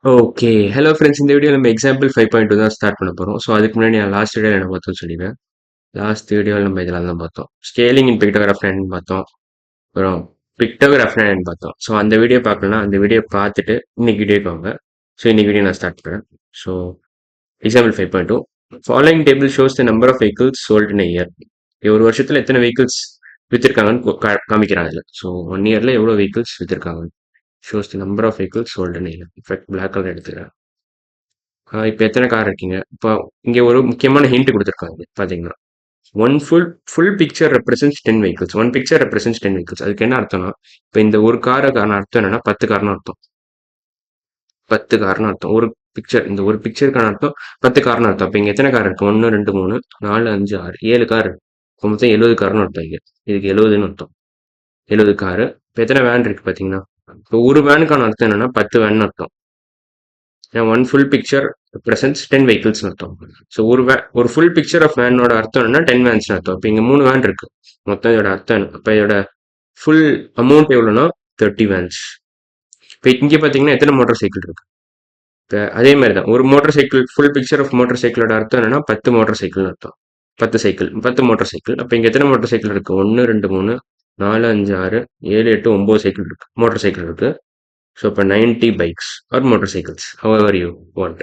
Okay. Hello friends. இந்த வீடியோல நம்ம எக்ஸாம்பிள் 5.2 தான் ஸ்டார்ட் பண்ண போறோம். ஸோ அதுக்கு முன்னாடி நான் லாஸ்ட் வீடியோல என்ன பார்த்தோம்னு சொல்லிடுறேன். லாஸ்ட் வீடியோல நம்ம இதெல்லாம் தான் பார்த்தோம். ஸ்கேலிங் இன் பிக்டோகிராஃப் என்னன்னு பார்த்தோம். அப்புறம் பிக்டோகிராஃப்னா என்னன்னு பார்த்தோம். ஸோ அந்த வீடியோ பார்க்கலனா அந்த வீடியோ பார்த்துட்டு இன்னைக்கு வீடியோக்கு வாங்க. ஸோ இன்னைக்கு வீடியோ நான் ஸ்டார்ட் பண்றேன். So example 5.2 following table shows the number of vehicles sold in year. ஒரு வருஷத்துல எத்தனை வெஹிக்கிள்ஸ் வித்திருக்காங்கன்னு காமிக்கிறாங்க இதுல. ஸோ 1 இயர்ல எவ்வளவு வெஹிக்கிள்ஸ் வித்திருக்காங்க. Shows the number of vehicles sold in year. In fact black colour எடுத்துக்கிறேன். இப்போ எத்தனை கார் இருக்கீங்க? இப்போ இங்க ஒரு முக்கியமான ஹிண்ட் குடுத்துருக்காங்க பார்த்தீங்கன்னா, one full picture represents 10 vehicles. One picture represents 10 vehicles. அதுக்கு என்ன அர்த்தம்னா, இப்போ இந்த ஒரு காருக்கான அர்த்தம் என்னன்னா 10 கார்னு அர்த்தம். 10 கார்னு அர்த்தம். ஒரு பிக்சர் இந்த ஒரு பிக்சருக்கான அர்த்தம் 10 கார்னு அர்த்தம். அப்ப இங்க எத்தனை கார் இருக்கு? 1, 2, 3, 4, 5, 6, 7 கார் இருக்கு. இப்ப மொத்தம் 70 கார்னு அர்த்தம் இங்க. இதுக்கு 70ன்னு அர்த்தம். 70 காரு. இப்ப எத்தனை வேன் இருக்கு பார்த்தீங்கன்னா, இப்போ ஒரு வேனுக்கான அர்த்தம் என்னன்னா 10 வேன்னு அர்த்தம். One full picture represents 10 vehicles அர்த்தம். ஸோ ஒரு ஃபுல் பிக்சர் ஆஃப் வேனோட அர்த்தம் என்னன்னா 10 வேன்ஸ் அர்த்தம். இப்போ இங்க 3 வேன் இருக்கு. மொத்தம் இதோட அர்த்தம் என்ன? அப்ப இதோட ஃபுல் அமௌண்ட் எவ்வளோன்னா 30 வேன்ஸ். இப்போ இங்க பாத்தீங்கன்னா எத்தனை மோட்டார் சைக்கிள் இருக்கு? இப்போ அதே மாதிரி தான் ஒரு motorcycle full picture of மோட்டார் சைக்கிளோட அர்த்தம் என்னன்னா 10 மோட்டார் சைக்கிள்னு அர்த்தம். 10 சைக்கிள் 10 மோட்டார் சைக்கிள். அப்போ இங்க எத்தனை மோட்டார் சைக்கிள் இருக்கு? 1, 2, 3, 4, 5, 6, 7, 8, 9 சைக்கிள் இருக்கு. மோட்டார் சைக்கிள் இருக்கு. ஸோ இப்போ 90 bikes or motor cycles however you want.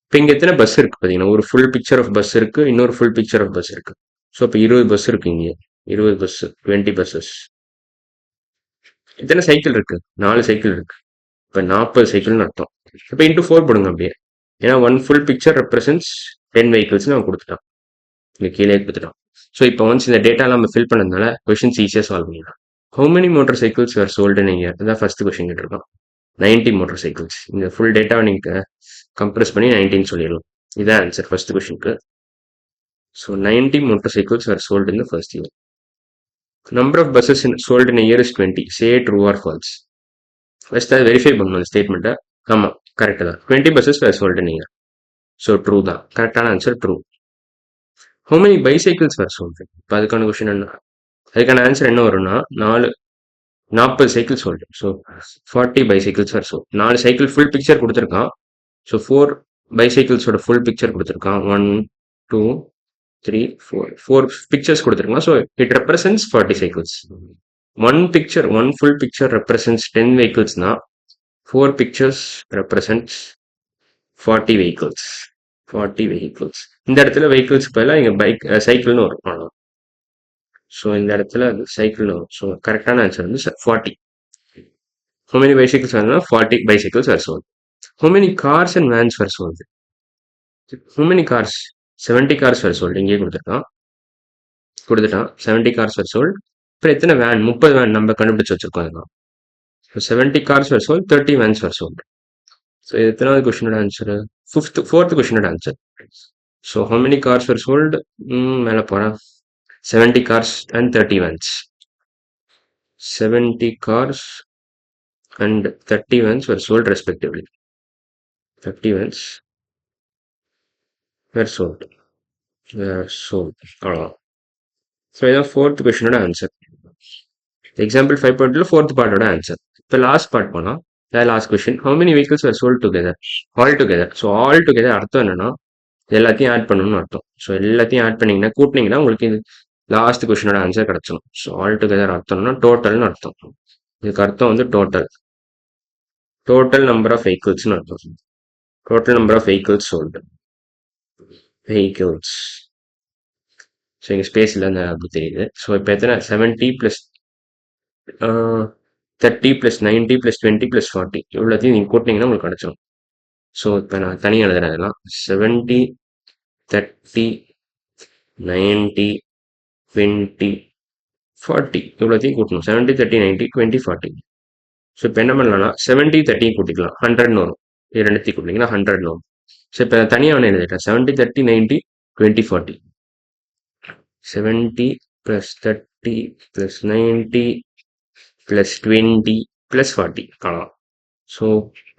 இப்போ இங்க எத்தனை பஸ் இருக்கு பாத்தீங்கன்னா, ஒரு ஃபுல் பிக்சர் ஆஃப் பஸ் இருக்கு, இன்னொரு ஃபுல் பிக்சர் ஆஃப் பஸ் இருக்கு. ஸோ இப்போ 20 பஸ் இருக்கு இங்க. 20 பஸ், 20 பஸ்ஸஸ். எத்தனை சைக்கிள் இருக்கு? 4 சைக்கிள் இருக்கு. இப்போ 40 சைக்கிள்னு அர்த்தம். இப்போ இன்டூ 4 போடுங்க அப்படியே. ஏன்னா one full picture represents 10 vehicles அவன் கொடுத்துட்டான். இங்க கீழே கொடுத்துட்டான். ஸோ இப்போ ஒன்ஸ் இந்த டேட்டா நம்ம ஃபில் பண்ணதுனால கொஸ்டின்ஸ் ஈஸியாக சால்வ் பண்ணிடலாம். How many motor cycles are sold in year? இதான் ஃபர்ஸ்ட் கொஸ்டின் கேட்டிருக்கோம். 90 மோட்டார் சைக்கிள்ஸ். இந்த ஃபுல் டேட்டாவை நீங்க கம்ப்ரஸ் பண்ணி 19 சொல்லிடலாம். இதான் ஆன்சர் ஃபர்ஸ்ட் கொஸ்டினுக்கு. So 90 motorcycles were sold in the first year. Number of buses sold in a year is 20. Say true or false. First அதை வெரிஃபை பண்ணணும் அந்த ஸ்டேட்மெண்ட்டை. ஆமாம் கரெக்ட் தான். 20 buses were sold in a year. So true தான். கரெக்டான answer true. How many bicycles were sold? இப்போ அதுக்கான கொஸ்டின் என்ன? அதுக்கான ஆன்சர் என்ன வரும்னா 40 cycle sold. So 40 bicycles were sold. 4 cycle full picture கொடுத்துருக்கான். ஸோ 4 bicyclesோட ஃபுல் பிக்சர் கொடுத்துருக்கான். 1, 2, 3, 4 pictures கொடுத்துருக்காங்க. So it represents 40 cycles. One full picture represents 10 vehicles na 4 pictures represents 40 vehicles. 40 vehicles. இந்த இடத்துல vehicles பதிலா இங்க பைக் சைக்கிள்னு வரும். அவ்வளவுதான். ஸோ இந்த இடத்துல சைக்கிள்னு வரும். ஸோ கரெக்டான ஆன்சர் வந்து 40. How many bicycles are 40 bicycles are sold. How many cars and vans were sold? How many cars? 70 cars were sold. இங்கே கொடுத்துருக்கான். 70 கார்ஸ் were sold. அப்புறம் எத்தனை வேன்? 30 வேன் நம்ம கண்டுபிடிச்சு வச்சிருக்கோம். அதெல்லாம் 70 cars were sold, 30 vans were sold. So எத்தனாவது கொஸ்டினோட ஆன்சர்? ஃபோர்த் கொஸ்டினோட answer. So how many cars were sold? மேலே போகிறேன். 70 cars and 30 vans. 70 cars and 30 vans were sold respectively. 30 vans were sold. அவ்வளோதான். ஸோ இதான் ஃபோர்த் கொஸ்டினோட ஆன்சர். எக்ஸாம்பிள் 5.2 ஃபோர்த் பார்ட்டோட answer. இப்போ லாஸ்ட் பார்ட் போனால் last question. How many vehicles were sold together? All together. So all together அர்த்தம் என்னன்னா எல்லாத்தையும் add பண்ணணும்னு அர்த்தம். ஸோ எல்லாத்தையும் ஆட் பண்ணீங்கன்னா கூட்டினீங்கன்னா உங்களுக்கு இது லாஸ்ட் கொஸ்டினோட ஆன்சர் கிடைச்சிடும். ஸோ ஆல் டுகெதர் அர்த்தம்னா டோட்டல்னு அர்த்தம். இதுக்கு அர்த்தம் வந்து டோட்டல். டோட்டல் நம்பர் ஆஃப் வெஹிக்கிள்ஸ்னு அர்த்தம். Total number of vehicles sold. Vehicles. So இங்கே ஸ்பேஸ் இல்லை அப்படி தெரியுது. ஸோ இப்போ எத்தனை 70 + 30 + 90 + 20 + 40 இவ்வளோத்தையும் நீங்கள் கூட்டினீங்கன்னா உங்களுக்கு கிடைச்சிடும். ஸோ இப்போ நான் தனியாக எழுதுறேன். அதெல்லாம் 70, 30, 90, 20, 40 இவ்வளோத்தையும் கூட்டணும். 70, 30, 90, 20, 40. ஸோ இப்போ என்ன பண்ணலாம்னா 70, 30 கூட்டிக்கலாம். 100ன்னு வரும். இது ரெண்டுத்தையும் கூட்டிங்கன்னா 100ன்னு வரும். ஸோ இப்போ தனியாக ஒன்று எழுதிட்டேன். 70, 30, 90, 20, 40. 70 + 30 + 90 + 20 + 40 காணலாம். ஸோ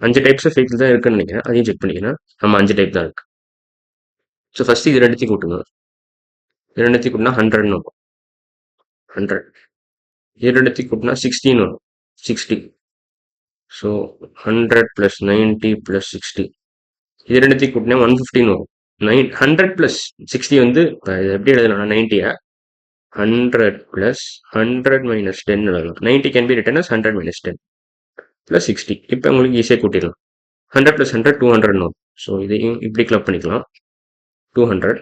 5 டைப்ஸ் ஆஃப் வெஹிக்கிள் தான் இருக்குன்னு நினைக்கிறேன். அதையும் செக் பண்ணிக்கிறேன். நம்ம 5 டைப் தான் இருக்கு. ஸோ ஃபர்ஸ்ட் இது ரெண்டுத்தையும் கூட்டுங்க. இது ரெண்டுத்தையும் கூட்டினா 100ன்னு வரும். 100. இது ரெண்டுத்தையும் கூட்டினா 16 வரும். 60. ஸோ 100 + 90 + 60 இது ரெண்டுத்தையும் கூட்டினா 115 வரும். 100 + 60 வந்து இது எப்படி எழுதலாம்? 90 100 + 100 - 10 எழுதலாம். 90 கேன் பி ரிட்டன் as 100 - 10 + 60. இப்போ உங்களுக்கு ஈஸியாக கூட்டிடலாம். 100 + 100 200 வரும். ஸோ இதையும் இப்படி கிளப் பண்ணிக்கலாம். 200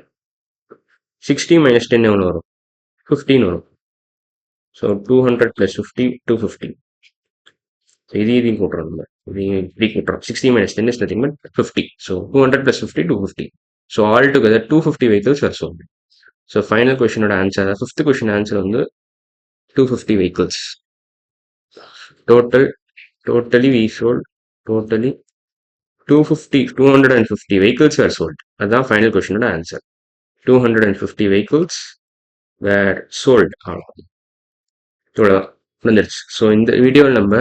60 - 10 எவ்வளோ வரும்? 15 வரும். ஸோ 200 + 50 250. இதையும் கூட்டுறோம் நம்ம. இதையும் இப்படி கூட்டுறோம். 60 - 10 is nothing but 50. So 200 + 50 250. So altogether 250 vehicles are sold. So final question answer, fifth question answer வந்து 250 vehicles. Totally we sold totally 250 vehicles were sold. அதான் final question answer. 250 vehicles were sold. இவ்வளோதான் முடிஞ்சிருச்சு. So இந்த வீடியோவில் நம்ம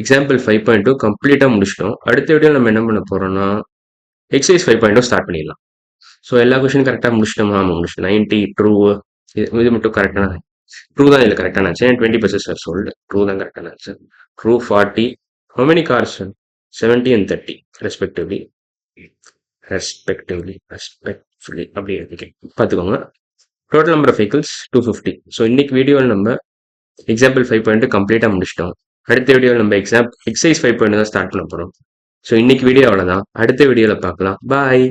example 5.2 கம்ப்ளீட்டாக முடிச்சிட்டோம். அடுத்த வீடியோவில் நம்ம என்ன பண்ண போகிறோம்னா எக்ஸசைஸ் 5.2 ஸ்டார்ட் பண்ணிடலாம். ஸோ எல்லா கொஸ்டினும் கரெக்டாக முடிச்சிட்டோமா? ஆமாம் முடிச்சிட்டோம். 90 ட்ரூ இது மட்டும் கரெக்டான ட்ரூ தான் இதில் கரெக்டான ஆச்சு. 20% சார் சொல்டு ட்ரூ தான் கரெக்டான ஆச்சு. True 40. How many cars? 70 and 30 respectively அப்படி எடுத்துக்கேன் பார்த்துக்கோங்க. Total number of vehicles 250. So இன்னைக்கு வீடியோவில் நம்ம எக்ஸாம்பிள் 5.2 கம்ப்ளீட்டாக முடிச்சிட்டோம். அடுத்த வீடியோவில் நம்ம எக்ஸசைஸ் 5.2 தான் ஸ்டார்ட் பண்ண போகிறோம். ஸோ இன்னைக்கு வீடியோ அவ்வளோதான். அடுத்த வீடியோவில் பார்க்கலாம். பாய்.